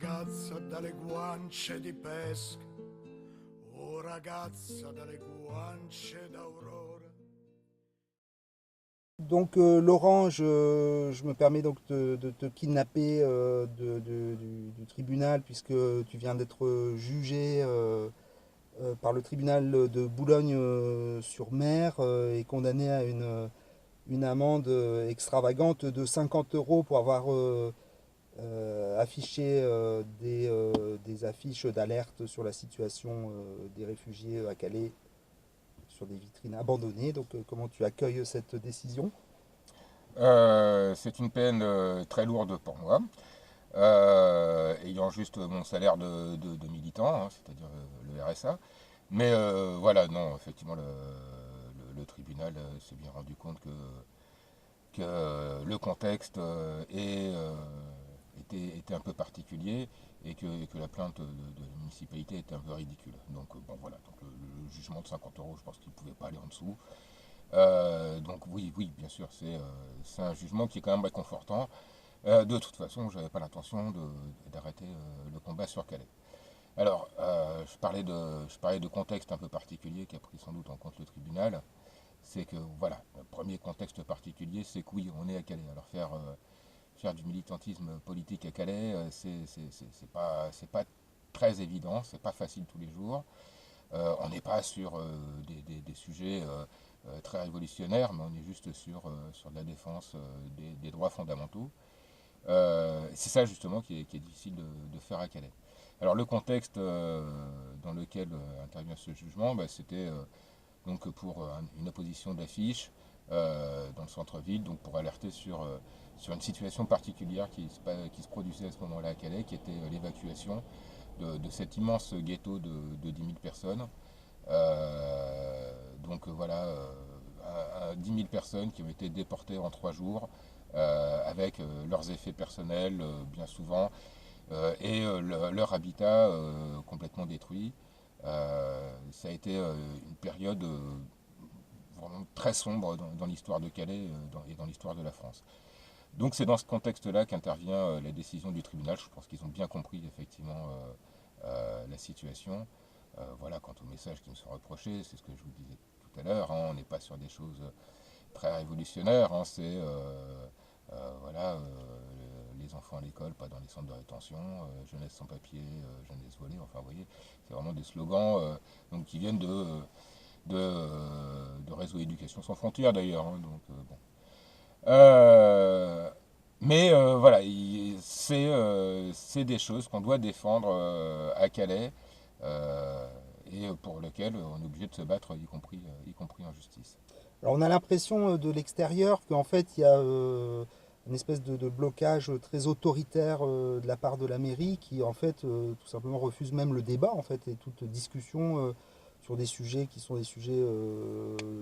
ragazza dalle guance di pesca, oh ragazza dalle guance d'aurora. Donc Laurent, je me permets donc de te kidnapper du tribunal puisque tu viens d'être jugé par le tribunal de Boulogne-sur-Mer et condamné à une amende extravagante de 50 euros pour avoir affiché des affiches d'alerte sur la situation des réfugiés à Calais sur des vitrines abandonnées. Donc comment tu accueilles cette décision? C'est une peine très lourde pour moi, ayant juste mon salaire de militant, hein, c'est-à-dire le RSA. Mais voilà, non, effectivement, le tribunal s'est bien rendu compte que le contexte était un peu particulier et que la plainte de la municipalité était un peu ridicule. Donc bon voilà, donc le jugement de 50 euros, je pense qu'il ne pouvait pas aller en dessous. Donc oui, oui, bien sûr, c'est un jugement qui est quand même réconfortant. De toute façon, je n'avais pas l'intention d'arrêter le combat sur Calais. Alors, je parlais de contexte un peu particulier qui a pris sans doute en compte le tribunal. C'est que, voilà, le premier contexte particulier, c'est que oui, on est à Calais. Alors faire du militantisme politique à Calais, c'est pas très évident, c'est pas facile tous les jours. On n'est pas sur des sujets très révolutionnaires, mais on est juste sur de la défense des droits fondamentaux. C'est ça justement qui est difficile de faire à Calais. Alors le contexte dans lequel intervient ce jugement, bah, c'était donc pour une opposition d'affiches dans le centre-ville, donc pour alerter sur une situation particulière qui se produisait à ce moment-là à Calais, qui était l'évacuation de cet immense ghetto de 10 000 personnes. Donc voilà, 10 000 personnes qui ont été déportées en 3 jours, avec leurs effets personnels bien souvent, et leur habitat complètement détruit. Ça a été une période vraiment très sombre dans l'histoire de Calais et dans l'histoire de la France. Donc c'est dans ce contexte-là qu'intervient la décision du tribunal. Je pense qu'ils ont bien compris effectivement la situation. Voilà, quant aux messages qui me sont reprochés, c'est ce que je vous disais tout à l'heure, hein, on n'est pas sur des choses très révolutionnaires, hein, c'est voilà, les enfants à l'école, pas dans les centres de rétention, jeunesse sans papier, jeunesse volée, enfin vous voyez, c'est vraiment des slogans donc, qui viennent de Réseau Éducation Sans Frontières d'ailleurs, hein, donc bon. Mais voilà, c'est des choses qu'on doit défendre à Calais euh, et pour lesquelles on est obligé de se battre, y compris en justice. Alors on a l'impression de l'extérieur qu'en fait il y a une espèce de blocage très autoritaire de la part de la mairie qui en fait tout simplement refuse même le débat en fait et toute discussion sur des sujets qui sont des sujets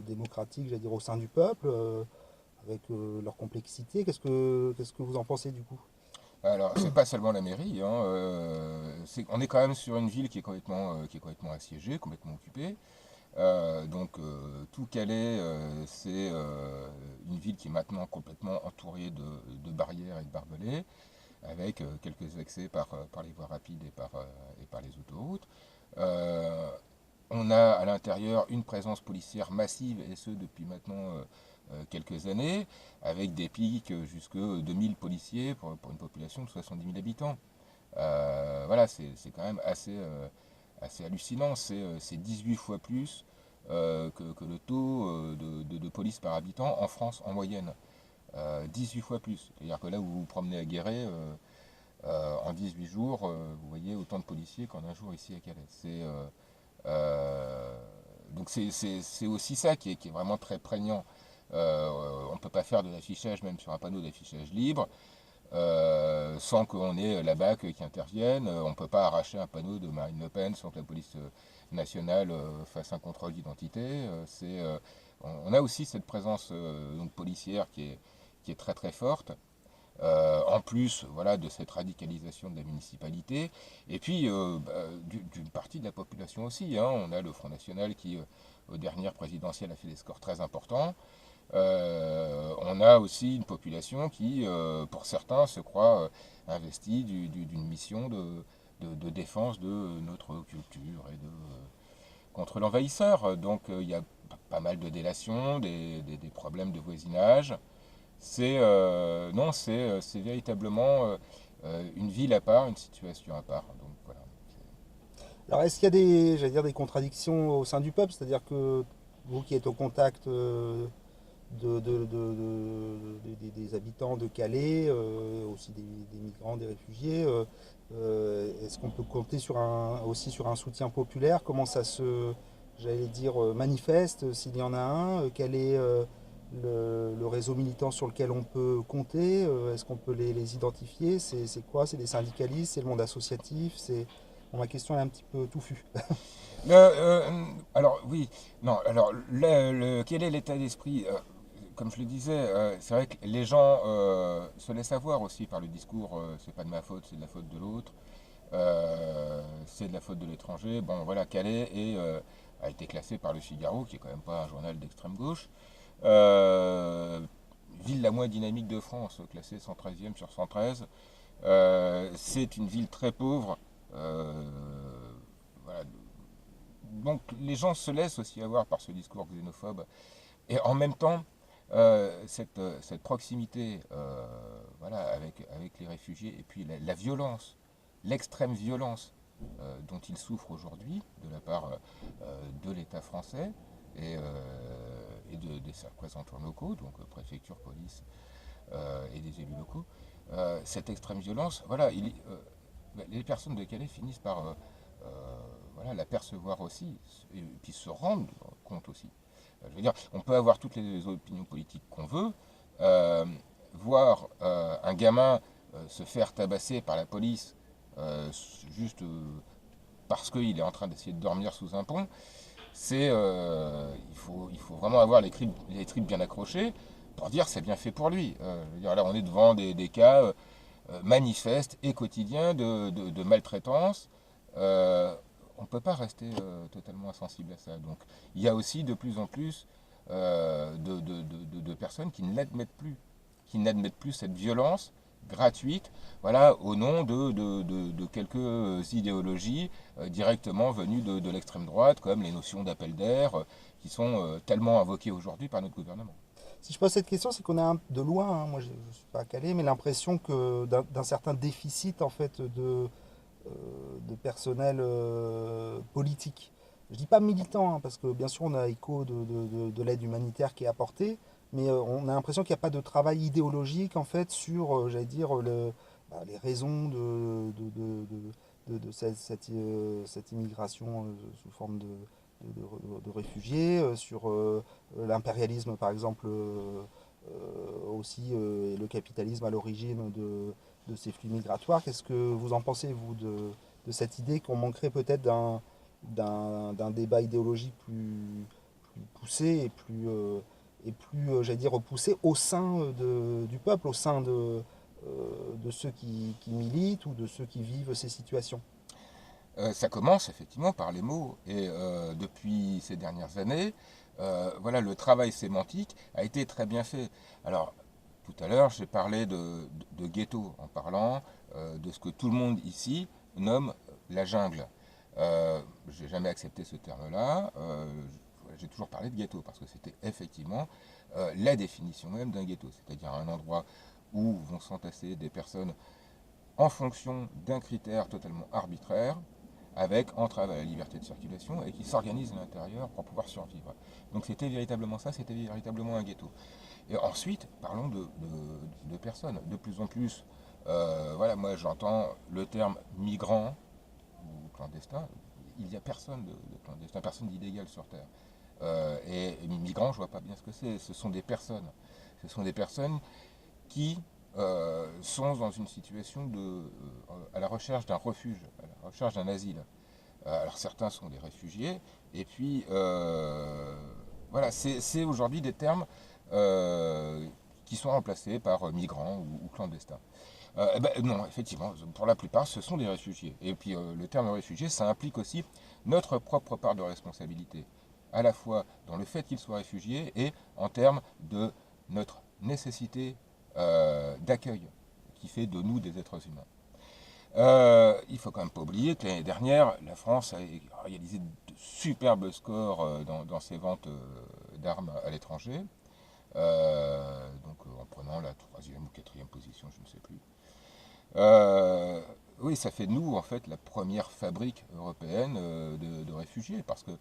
démocratiques, j'allais dire au sein du peuple, avec leur complexité. Qu'est-ce que vous en pensez du coup? Alors, c'est pas seulement la mairie, hein, on est quand même sur une ville qui est complètement assiégée, complètement occupée. Donc, tout Calais, c'est une ville qui est maintenant complètement entourée de barrières et de barbelés, avec quelques accès par les voies rapides et par les autoroutes. Euh, on a à l'intérieur une présence policière massive, et ce depuis maintenant quelques années, avec des pics jusque 2000 policiers pour une population de 70 000 habitants. Voilà, c'est quand même assez hallucinant. C'est 18 fois plus que le taux de police par habitant en France en moyenne. 18 fois plus. C'est-à-dire que là où vous vous promenez à Guéret, en 18 jours, vous voyez autant de policiers qu'en un jour ici à Calais. Euh, donc c'est aussi ça qui est vraiment très prégnant. On ne peut pas faire de l'affichage, même sur un panneau d'affichage libre, sans qu'on ait la BAC qui intervienne. On ne peut pas arracher un panneau de Marine Le Pen sans que la police nationale fasse un contrôle d'identité. On a aussi cette présence donc policière qui est très très forte. En plus, voilà, de cette radicalisation de la municipalité, et puis d'une partie de la population aussi, hein. On a le Front National qui, aux dernières présidentielles, a fait des scores très importants, On a aussi une population qui, pour certains, se croit investie d'une mission de défense de notre culture et contre l'envahisseur. Donc il y a pas mal de délations, des problèmes de voisinage. Non, c'est véritablement une ville à part, une situation à part. Donc voilà. Alors, est-ce qu'il y a des, j'allais dire, des contradictions au sein du peuple? C'est-à-dire que vous qui êtes au contact des habitants de Calais, aussi des migrants, des réfugiés, est-ce qu'on peut compter aussi sur un soutien populaire? Comment ça se, j'allais dire, manifeste, s'il y en a un? Quel est le réseau militant sur lequel on peut compter? Est-ce qu'on peut les identifier? C'est quoi? C'est des syndicalistes? C'est le monde associatif? Bon, ma question est un petit peu touffue. Alors oui, non, alors quel est l'état d'esprit? Comme je le disais, c'est vrai que les gens se laissent avoir aussi par le discours, c'est pas de ma faute, c'est de la faute de l'autre, c'est de la faute de l'étranger. Bon voilà, a été classé par le Figaro, qui est quand même pas un journal d'extrême gauche. Euh, Ville la moins dynamique de France, classée 113e sur 113. C'est une ville très pauvre. Euh, voilà. Donc les gens se laissent aussi avoir par ce discours xénophobe. Et en même temps, cette proximité voilà, avec les réfugiés et puis la violence, l'extrême violence dont ils souffrent aujourd'hui de la part de l'État français des représentants locaux, donc préfecture, police et des élus locaux, cette extrême violence, voilà, les personnes de Calais finissent par voilà, la percevoir aussi, et puis se rendre compte aussi. Je veux dire, on peut avoir toutes les opinions politiques qu'on veut, euh, voir un gamin se faire tabasser par la police euh, juste parce qu'il est en train d'essayer de dormir sous un pont, il faut vraiment avoir les tripes bien accrochées pour dire c'est bien fait pour lui. Je veux dire, là, on est devant des cas manifestes et quotidiens de maltraitance. Euh, on ne peut pas rester totalement insensible à ça. Donc, il y a aussi de plus en plus de personnes qui n'admettent plus cette violence gratuite, voilà, au nom de quelques idéologies directement venues de l'extrême droite, comme les notions d'appel d'air, qui sont tellement invoquées aujourd'hui par notre gouvernement. Si je pose cette question, c'est qu'on a de loin, hein, moi je ne suis pas calé, mais l'impression que d'un certain déficit en fait de personnel politique. Je dis pas militant, hein, parce que bien sûr on a écho de l'aide humanitaire qui est apportée, mais on a l'impression qu'il n'y a pas de travail idéologique en fait sur, j'allais dire, les raisons de cette immigration sous forme de réfugiés, sur l'impérialisme par exemple aussi, et le capitalisme à l'origine de ces flux migratoires. Qu'est-ce que vous en pensez, vous, de cette idée qu'on manquerait peut-être d'un débat idéologique plus poussé et plus j'allais dire, poussé au sein du peuple, au sein de ceux qui militent ou de ceux qui vivent ces situations? Ça commence effectivement par les mots. Et depuis ces dernières années, voilà, le travail sémantique a été très bien fait. Alors, tout à l'heure, j'ai parlé de ghetto en parlant de ce que tout le monde ici nomme la jungle. J'ai jamais accepté ce terme-là. J'ai toujours parlé de ghetto parce que c'était effectivement la définition même d'un ghetto, c'est-à-dire un endroit où vont s'entasser des personnes en fonction d'un critère totalement arbitraire, avec entrave à la liberté de circulation et qui s'organisent à l'intérieur pour pouvoir survivre. Donc c'était véritablement ça, c'était véritablement un ghetto. Et ensuite, parlons de personnes. De plus en plus, voilà, moi j'entends le terme migrant ou clandestin. Il n'y a personne de clandestin, personne d'illégal sur Terre. Et migrants, je vois pas bien ce que c'est. Ce sont des personnes. Ce sont des personnes qui sont dans une situation à la recherche d'un refuge, à la recherche d'un asile. Alors certains sont des réfugiés, et puis voilà, c'est aujourd'hui des termes qui sont remplacés par migrants ou clandestins. Eh ben, non, effectivement, pour la plupart, ce sont des réfugiés. Et puis le terme réfugié, ça implique aussi notre propre part de responsabilité. à la fois dans le fait qu'ils soient réfugiés et en termes de notre nécessité d'accueil qui fait de nous des êtres humains. Il faut quand même pas oublier que l'année dernière, la France a réalisé de superbes scores dans ses ventes d'armes à l'étranger, en prenant la troisième ou quatrième position, je ne sais plus. Oui, ça fait de nous, en fait, la première fabrique européenne de réfugiés, parce que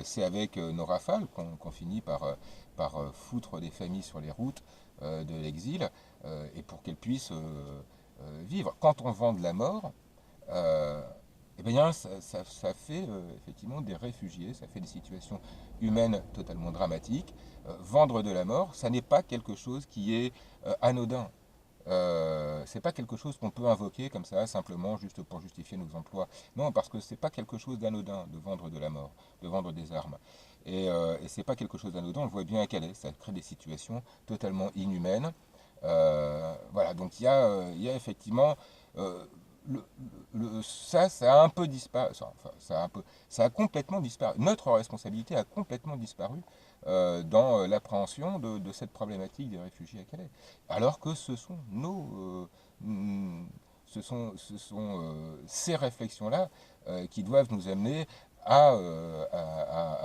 c'est avec nos rafales qu'on finit par foutre des familles sur les routes de l'exil, et pour qu'elles puissent vivre. Quand on vend de la mort, euh, eh bien, ça fait effectivement des réfugiés, ça fait des situations humaines totalement dramatiques. Vendre de la mort, ça n'est pas quelque chose qui est anodin. C'est pas quelque chose qu'on peut invoquer comme ça, simplement, juste pour justifier nos emplois. Non, parce que c'est pas quelque chose d'anodin de vendre de la mort, de vendre des armes. Et c'est pas quelque chose d'anodin, on le voit bien à Calais, ça crée des situations totalement inhumaines. Voilà, donc il y a effectivement euh, ça a un peu disparu, ça a complètement disparu. Notre responsabilité a complètement disparu dans l'appréhension de cette problématique des réfugiés à Calais. Alors que ce sont ces réflexions-là qui doivent nous amener à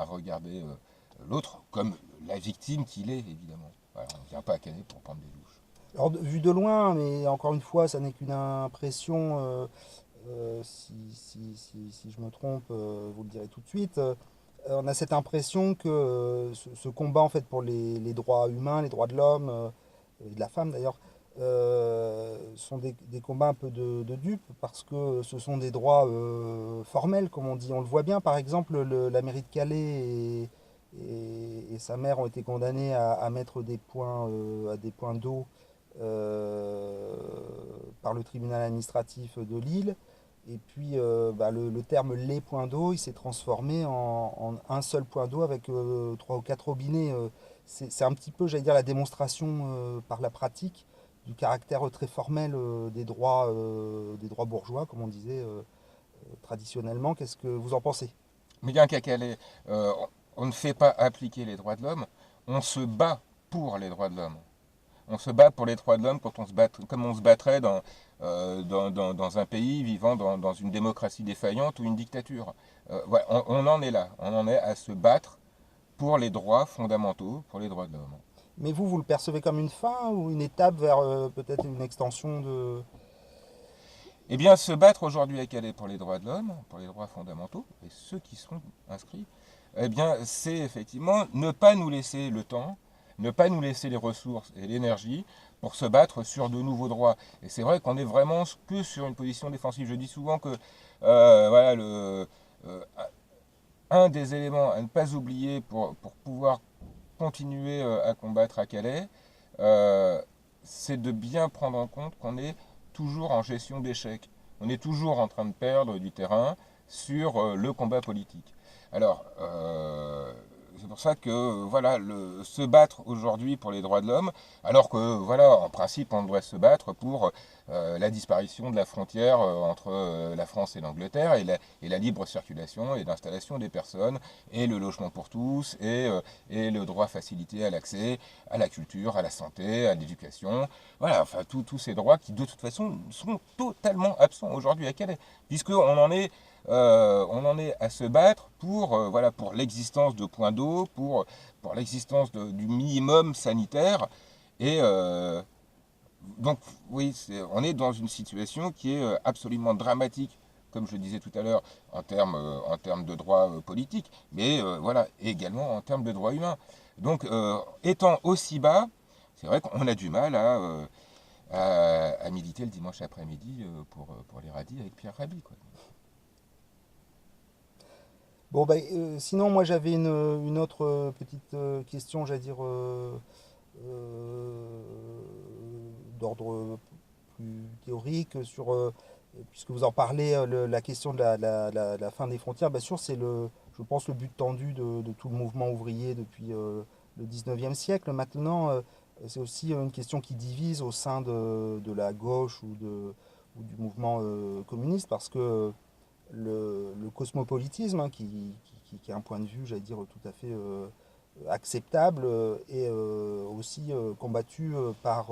regarder l'autre comme la victime qu'il est, évidemment. Voilà, on ne vient pas à Calais pour prendre des douches. Alors, vu de loin, mais encore une fois, ça n'est qu'une impression. Si je me trompe, vous le direz tout de suite. On a cette impression que ce combat en fait pour les droits humains, les droits de l'homme et de la femme d'ailleurs, sont des combats un peu de dupes parce que ce sont des droits formels, comme on dit. On le voit bien, par exemple, la mairie de Calais et sa mère ont été condamnés à mettre à des points d'eau euh, par le tribunal administratif de Lille. Et puis le terme les points d'eau, il s'est transformé en un seul point d'eau avec trois ou quatre robinets. C'est un petit peu, j'allais dire, la démonstration par la pratique du caractère très formel des droits bourgeois, comme on disait traditionnellement. Qu'est-ce que vous en pensez? Mais bien qu'à Calais, on ne fait pas appliquer les droits de l'homme, on se bat pour les droits de l'homme. On se bat pour les droits de l'homme comme on se battrait dans un pays vivant dans une démocratie défaillante ou une dictature. Ouais, on en est là. On en est à se battre pour les droits fondamentaux, pour les droits de l'homme. Mais vous le percevez comme une fin ou une étape vers peut-être une extension de... Eh bien, se battre aujourd'hui à Calais pour les droits de l'homme, pour les droits fondamentaux, et ceux qui sont inscrits, eh bien, c'est effectivement ne pas nous laisser le temps, ne pas nous laisser les ressources et l'énergie pour se battre sur de nouveaux droits. Et c'est vrai qu'on est vraiment que sur une position défensive. Je dis souvent que voilà, euh, un des éléments à ne pas oublier pour pouvoir continuer à combattre à Calais, euh, c'est de bien prendre en compte qu'on est toujours en gestion d'échecs. On est toujours en train de perdre du terrain sur le combat politique. Alors, c'est pour ça que voilà, se battre aujourd'hui pour les droits de l'homme, alors que voilà, en principe, on devrait se battre pour la disparition de la frontière entre la France et l'Angleterre et la libre circulation et l'installation des personnes et le logement pour tous et le droit facilité à l'accès à la culture, à la santé, à l'éducation. Voilà, enfin tous ces droits qui de toute façon sont totalement absents aujourd'hui à Calais, puisqu'on on en est à se battre pour, voilà, pour l'existence de points d'eau, pour l'existence du minimum sanitaire. Et donc, oui, on est dans une situation qui est absolument dramatique, comme je le disais tout à l'heure, en termes de droits politiques, mais voilà, également en termes de droits humains. Donc, étant aussi bas, c'est vrai qu'on a du mal à militer le dimanche après-midi pour les radis avec Pierre Rabhi, quoi. Bon, sinon, moi j'avais une autre petite question, j'allais dire, euh, d'ordre plus théorique sur, puisque vous en parlez, la question de la fin des frontières, bien sûr, je pense, le but tendu de tout le mouvement ouvrier depuis le 19e siècle. Maintenant, c'est aussi une question qui divise au sein de la gauche ou du mouvement communiste, parce que le cosmopolitisme, hein, qui qui est un point de vue, j'allais dire, tout à fait acceptable et aussi combattu par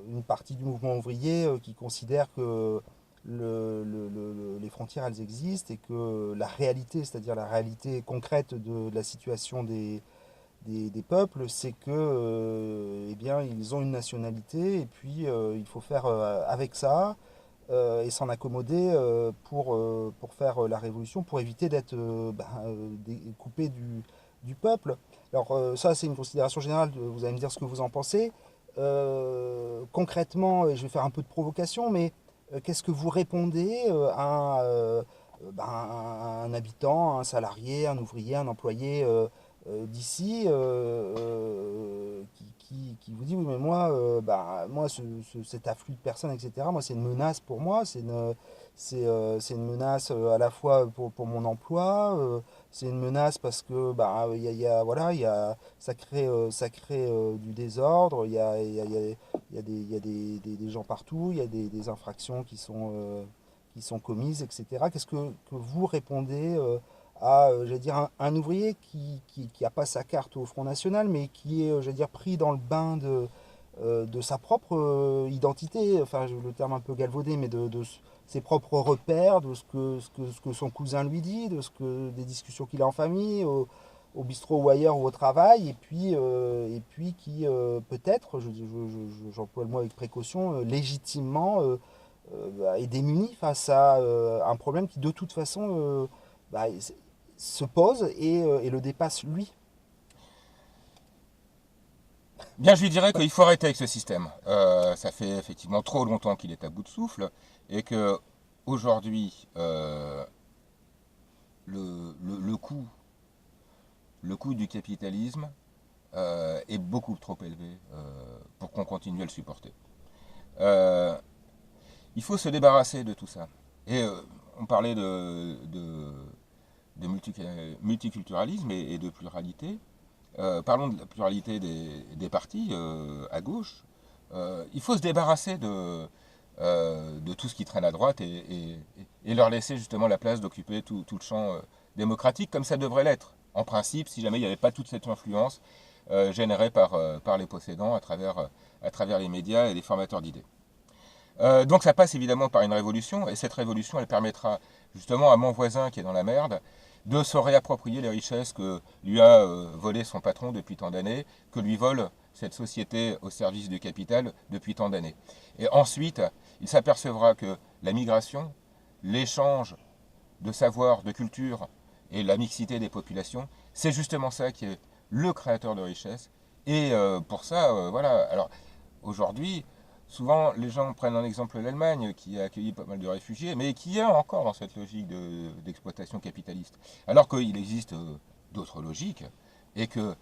une partie du mouvement ouvrier qui considère que les frontières, elles existent et que la réalité, c'est-à-dire la réalité concrète de la situation des peuples, c'est que eh bien, ils ont une nationalité et puis il faut faire avec ça et s'en accommoder pour faire la révolution, pour éviter d'être coupé du peuple. Alors ça, c'est une considération générale, vous allez me dire ce que vous en pensez. Concrètement, je vais faire un peu de provocation, mais qu'est-ce que vous répondez à un habitant, un salarié, un ouvrier, un employé d'ici qui vous dit oui mais moi, moi cet afflux de personnes etc moi c'est une menace pour moi c'est une menace à la fois pour mon emploi c'est une menace parce que voilà ça crée du désordre il y a des gens partout il y a des infractions qui sont commises etc qu'est-ce que vous répondez à j'allais dire un ouvrier qui a pas sa carte au Front National mais qui est j'allais dire pris dans le bain de sa propre identité enfin le terme un peu galvaudé mais de ses propres repères de ce que son cousin lui dit des discussions qu'il a en famille au bistrot ou ailleurs ou au travail et puis qui peut-être j'emploie le mot avec précaution légitimement est démuni face à un problème qui de toute façon bah, se pose et le dépasse lui. Bien, je lui dirais qu'il faut arrêter avec ce système. Ça fait effectivement trop longtemps qu'il est à bout de souffle et que aujourd'hui, le coût du capitalisme est beaucoup trop élevé pour qu'on continue à le supporter. Euh, il faut se débarrasser de tout ça. Et on parlait de multiculturalisme et de pluralité. Parlons de la pluralité des partis à gauche. Il faut se débarrasser de tout ce qui traîne à droite et leur laisser justement la place d'occuper tout le champ démocratique comme ça devrait l'être. En principe, si jamais il n'y avait pas toute cette influence générée par les possédants à travers les médias et les formateurs d'idées. Donc ça passe évidemment par une révolution, et cette révolution, elle permettra justement à mon voisin qui est dans la merde de se réapproprier les richesses que lui a volé son patron depuis tant d'années, que lui vole cette société au service du capital depuis tant d'années. Et ensuite, il s'apercevra que la migration, l'échange de savoir, de culture et la mixité des populations, c'est justement ça qui est le créateur de richesses. Et pour ça, voilà. Alors aujourd'hui, souvent, les gens prennent en exemple l'Allemagne, qui a accueilli pas mal de réfugiés, mais qui est encore dans cette logique d'exploitation capitaliste. Alors qu'il existe d'autres logiques, et que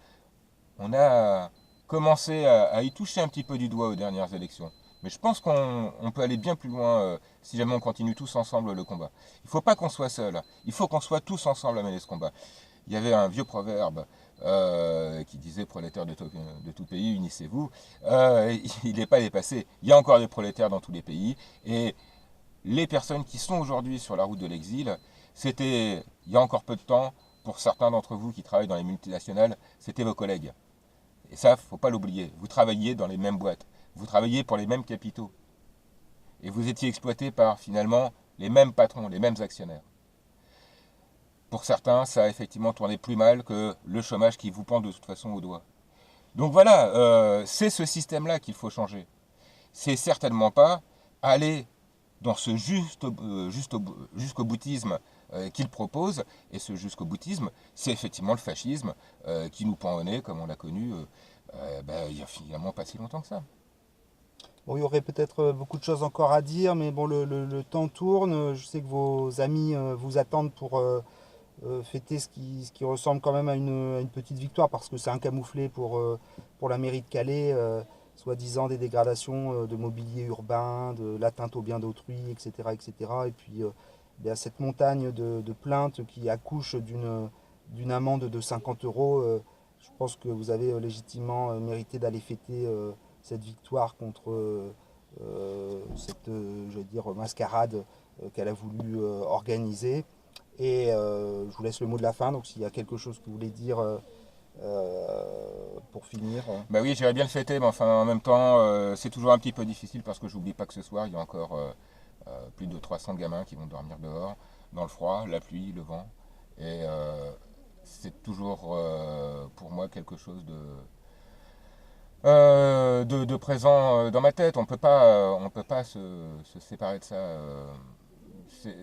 on a commencé à y toucher un petit peu du doigt aux dernières élections. Mais je pense qu'on peut aller bien plus loin si jamais on continue tous ensemble le combat. Il ne faut pas qu'on soit seul, il faut qu'on soit tous ensemble à mener ce combat. Il y avait un vieux proverbe qui disait prolétaires de tout pays, unissez-vous. Il n'est pas dépassé. Il y a encore des prolétaires dans tous les pays. Et les personnes qui sont aujourd'hui sur la route de l'exil, c'était, il y a encore peu de temps, pour certains d'entre vous qui travaillent dans les multinationales, c'était vos collègues. Et ça, il ne faut pas l'oublier. Vous travailliez dans les mêmes boîtes. Vous travailliez pour les mêmes capitaux. Et vous étiez exploité par, finalement, les mêmes patrons, les mêmes actionnaires. Pour certains, ça a effectivement tourné plus mal que le chômage qui vous pend de toute façon au doigt. Donc voilà, c'est ce système-là qu'il faut changer. C'est certainement pas aller dans ce jusqu'au boutisme qu'il propose. Et ce jusqu'au boutisme, c'est effectivement le fascisme qui nous pend au nez, comme on l'a connu il y a finalement pas si longtemps que ça. Bon, il y aurait peut-être beaucoup de choses encore à dire, mais bon, le temps tourne. Je sais que vos amis vous attendent pour fêter ce qui ressemble quand même à une petite victoire, parce que c'est un camouflet pour la mairie de Calais, soi-disant des dégradations de mobilier urbain, de l'atteinte aux biens d'autrui, etc., etc. Et puis cette montagne de plaintes qui accouche d'une amende de 50 euros. Je pense que vous avez légitimement mérité d'aller fêter cette victoire contre cette je veux dire, mascarade qu'elle a voulu organiser. Et je vous laisse le mot de la fin, donc s'il y a quelque chose que vous voulez dire pour finir. Bah oui, j'irais bien le fêter, mais enfin en même temps, c'est toujours un petit peu difficile parce que j'oublie pas que ce soir, il y a encore plus de 300 gamins qui vont dormir dehors, dans le froid, la pluie, le vent. Et c'est toujours pour moi quelque chose de présent dans ma tête. On peut pas se séparer de ça.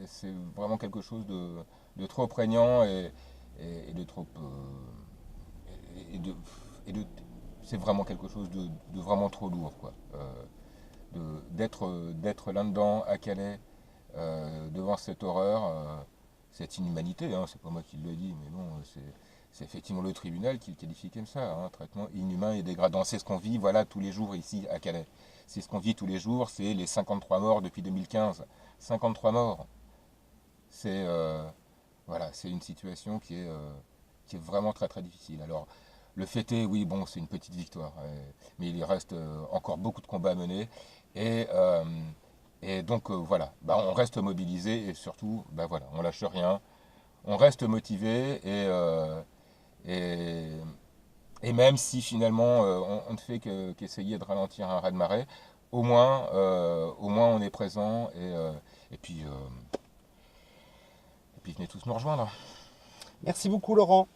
C'est vraiment quelque chose de trop prégnant et de trop. Et de, et de- c'est vraiment quelque chose de vraiment trop lourd, quoi. D'être là-dedans, à Calais, devant cette horreur, cette inhumanité, hein, c'est pas moi qui le dis, mais bon, c'est effectivement le tribunal qui le qualifie comme ça, hein, traitement inhumain et dégradant. C'est ce qu'on vit, voilà, tous les jours ici à Calais. C'est ce qu'on vit tous les jours, c'est les 53 morts depuis 2015. 53 morts. C'est voilà, c'est une situation qui est vraiment très très difficile. Alors, le fêter, oui, bon, c'est une petite victoire, mais il y reste encore beaucoup de combats à mener. Et, euh, et donc, voilà, bah, on reste mobilisé et surtout, bah, voilà, on lâche rien, on reste motivé et, et même si finalement on ne fait qu'essayer de ralentir un raz-de-marée, au moins on est présent et puis, euh, et puis venez tous nous rejoindre. Merci beaucoup Laurent.